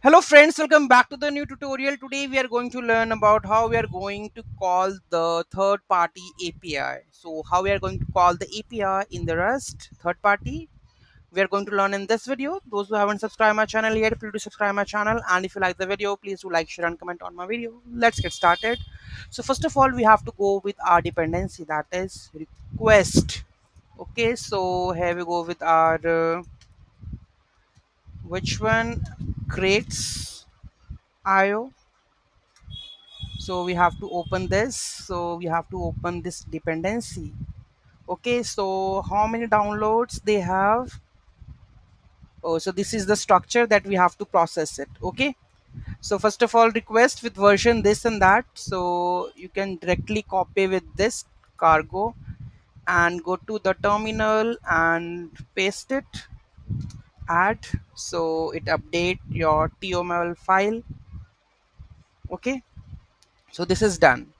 Hello friends, welcome back to the new tutorial. Today we are going to learn about how we are going to call the third party API. So how we are going to call the API in the Rust third party, we are going to learn in this video. Those who haven't subscribed my channel yet, please do subscribe my channel, and if you like the video, please do like, share and comment on my video. Let's get started. So first of all, we have to go with our dependency, that is request. Okay, so here we go with our which one creates IO. So we have to open this, so we have to open this dependency. Okay, so how many downloads they have? Oh, so this is the structure that we have to process it. Okay, so first of all, request with version this and that, so you can directly copy with this cargo and go to the terminal and paste it, add, so it update your toml file. Okay, so this is done.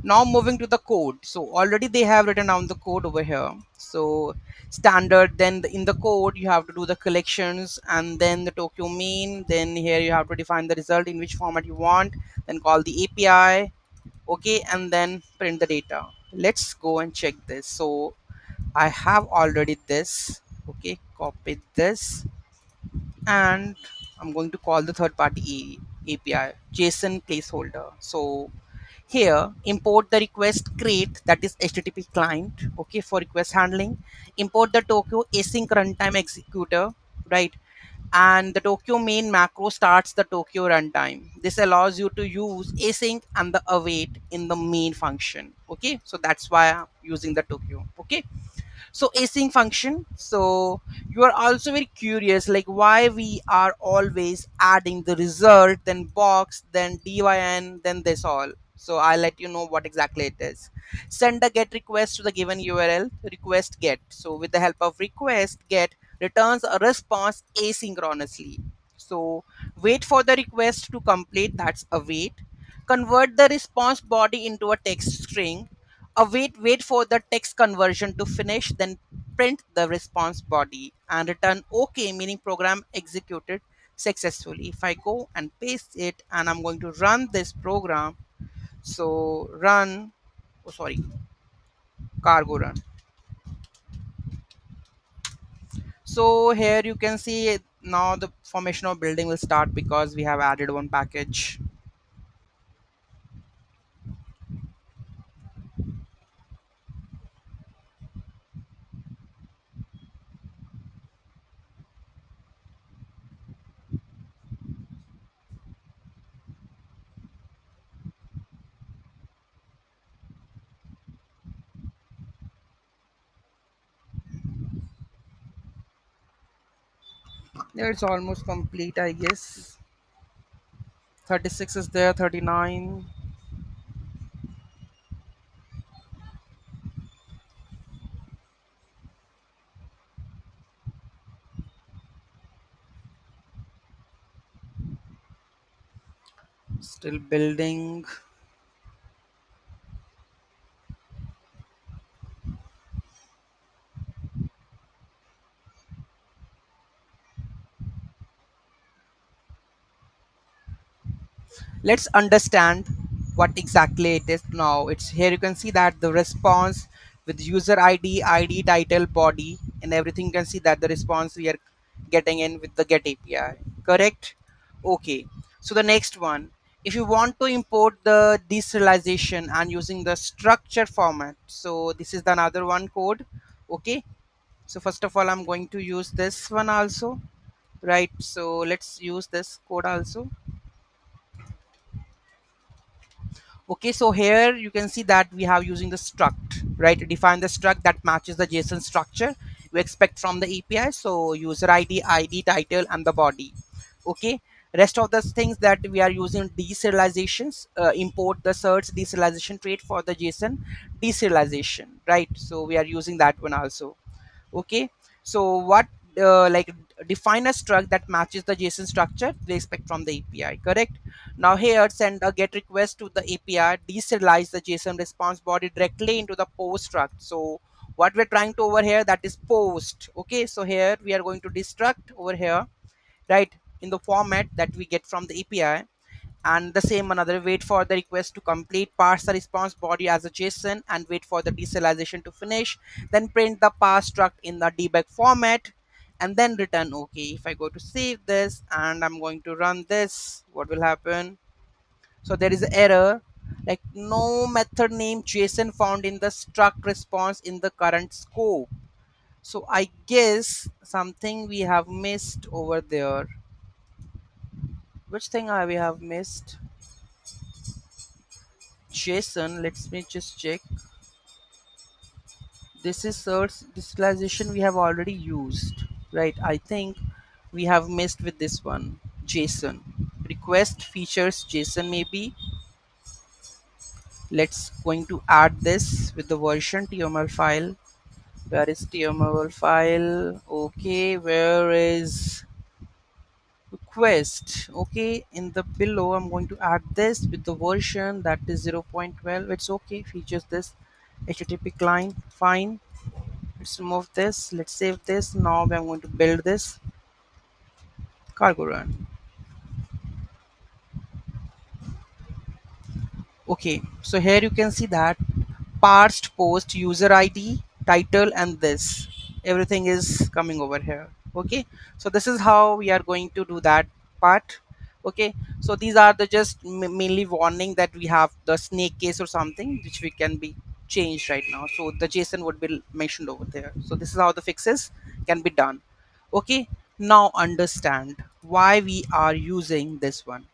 Now moving to the code, so already they have written down the code over here. So standard, then in the code you have to do the collections and then the Tokyo main, then here you have to define the result in which format you want, then call the API. Okay, and then print the data. Let's go and check this. So I have already this. Okay, copy this and I'm going to call the third party API JSON placeholder. So here import the request create, that is HTTP client, okay, for request handling. Import the Tokyo async runtime executor, right? And the Tokyo main macro starts the Tokyo runtime. This allows you to use async and the await in the main function. Okay, so that's why I'm using the Tokyo. Okay, so async function, so you are also very curious like why we are always adding the result, then box, then dyn, then this all. So I'll let you know what exactly it is. Send a get request to the given url, request get, so with the help of request get returns a response asynchronously. So wait for the request to complete, that's await. Convert the response body into a text string. Wait for the text conversion to finish, then print the response body and return OK, meaning program executed successfully. If I go and paste it and I'm going to run this program, so run, oh sorry, cargo run. So here you can see now the formation of building will start because we have added one package. Yeah, it's almost complete, I guess. 36 is there, 39 still building. Let's understand what exactly it is now. It's here you can see that the response with user id title body and everything, you can see that the response we are getting in with the get API, correct? Okay, so the next one, if you want to import the deserialization and using the structure format, so this is the another one code. Okay, so first of all I'm going to use this one also, right? So let's use this code also. Okay, so here you can see that we have using the struct, right? To define the struct that matches the JSON structure we expect from the API. So user ID, title, and the body. Okay, rest of the things that we are using deserializations, import the search deserialization trait for the JSON deserialization, right? So we are using that one also. Okay, so what like define a struct that matches the JSON structure we expect from the API, correct? Now here send a get request to the API, deserialize the JSON response body directly into the post struct. So what we're trying to over here, that is post. Okay, so here we are going to destruct over here, right? in the format that we get from the API. And the same another, wait for the request to complete, parse the response body as a JSON, and wait for the deserialization to finish, then print the parse struct in the debug format, and then return okay. If I go to save this and I'm going to run this, what will happen? So there is an error like no method name JSON found in the struct response in the current scope. So I guess something we have missed over there. Which thing we have missed? JSON, let me just check. This is search digitalization we have already used, right? I think we have missed with this one. JSON request features JSON maybe. Let's going to add this with the version TML file. Where is TML file? Okay, where is request? Okay, in the below I'm going to add this with the version that is 0.12. It's okay, features this HTTP client, fine. Let's remove this, let's save this. Now I'm going to build this cargo run. Okay, so here you can see that parsed post user ID title and this everything is coming over here. Okay, so this is how we are going to do that part. Okay, so these are the just mainly warning that we have the snake case or something which we can be changed right now, so the JSON would be mentioned over there. So this is how the fixes can be done. Okay, now understand why we are using this one.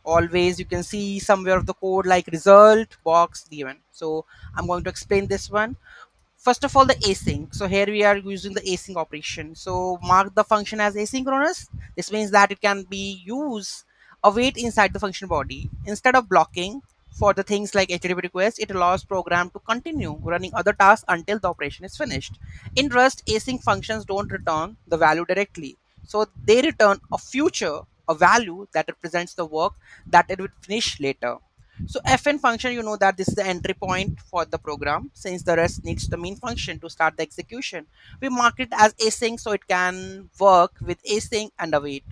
Always you can see somewhere of the code like result box given. So I'm going to explain this one. First of all, the async. So here we are using the async operation. So mark the function as asynchronous. This means that it can be used await inside the function body instead of blocking. For the things like HTTP request, it allows program to continue running other tasks until the operation is finished. In Rust, async functions don't return the value directly, so they return a future, a value that represents the work that it will finish later. So fn function, you know that this is the entry point for the program. Since the rest needs the main function to start the execution, we mark it as async so it can work with async and await.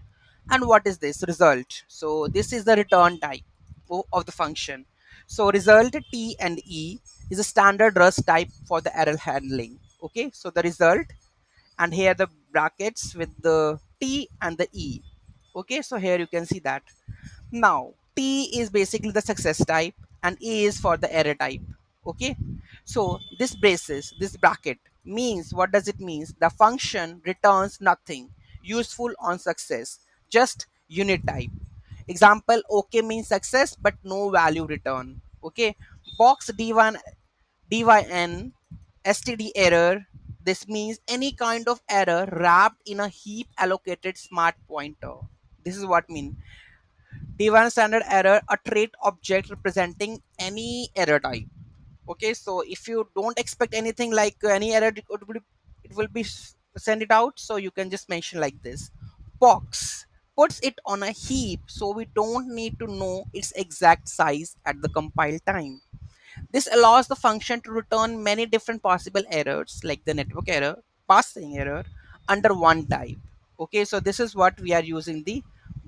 And what is this result? So this is the return type of the function. So result T and E is a standard Rust type for the error handling. Okay, so the result, and here the brackets with the T and the E. Okay, so here you can see that. Now, T is basically the success type and E is for the error type. Okay. So this braces, this bracket means, what does it means? The function returns nothing useful on success, just unit type. Example, OK means success but no value return. Okay. Box D1 dyn std error. This means any kind of error wrapped in a heap allocated smart pointer. This is what mean D1 standard error, a trait object representing any error type. Okay, so if you don't expect anything like any error, it will be send it out. So you can just mention like this. Box puts it on a heap, so we don't need to know its exact size at the compile time. This allows the function to return many different possible errors like the network error, passing error under one type. Okay, so this is what we are using the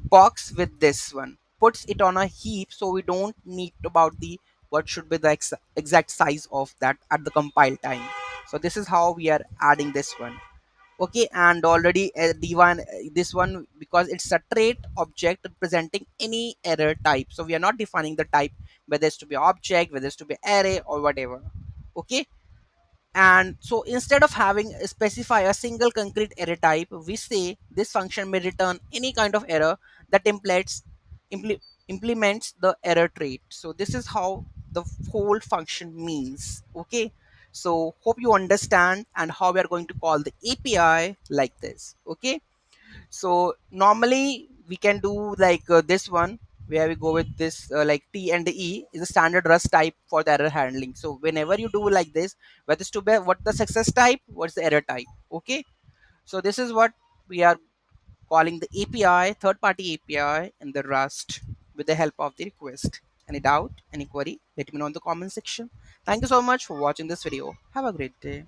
box with this one. Puts it on a heap so we don't need about the what should be the exact size of that at the compile time. So this is how we are adding this one. Okay, and already d1 this one, because it's a trait object representing any error type, so we are not defining the type, whether it's to be object, whether it's to be array or whatever. Okay, and so instead of having specify a single concrete error type, we say this function may return any kind of error that impl- implements the error trait. So this is how the whole function means. Okay, so hope you understand and how we are going to call the API like this. Okay, so normally we can do like this one, where we go with this like T and E is a standard Rust type for the error handling. So whenever you do like this, whether it's to be what the success type, what's the error type. Okay, so this is what we are calling the API, third party API in the Rust with the help of the request. Any doubt, any query, let me know in the comment section. Thank you so much for watching this video. Have a great day.